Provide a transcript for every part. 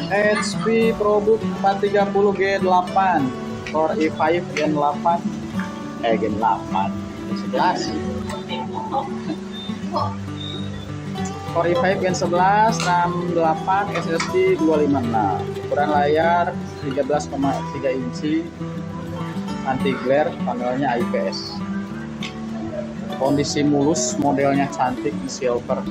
HP ProBook 430 Gen 8 Core i5 Gen 8 Gen 8 11 Core i5 Gen 11 RAM 8 SSD 256. Ukuran layar 13,3 inci, anti glare, panelnya IPS. Kondisi mulus, modelnya cantik, silver.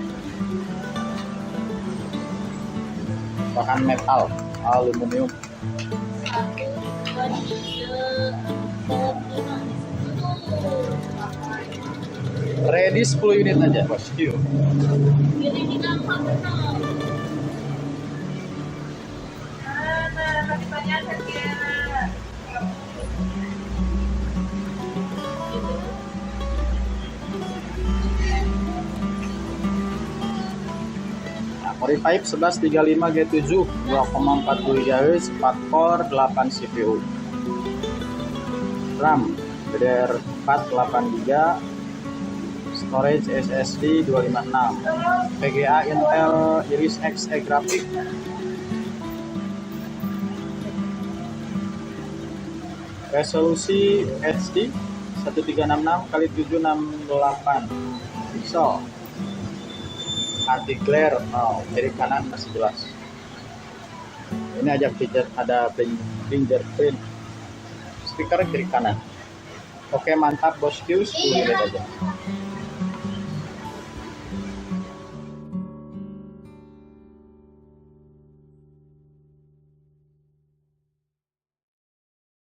Bahan metal, aluminium. Ready 10 unit aja, bosku. Core i5 1135 G7 2,40 GHz 4 core 8 CPU. RAM DDR4 8GB, storage SSD 256, VGA Intel Iris Xe grafik. Resolusi HD 1366x768 pixel. Anti glare, kiri kanan masih jelas. Ini ada fingerprint. Speaker kiri kanan. Oke, mantap bosku, 10 unit aja.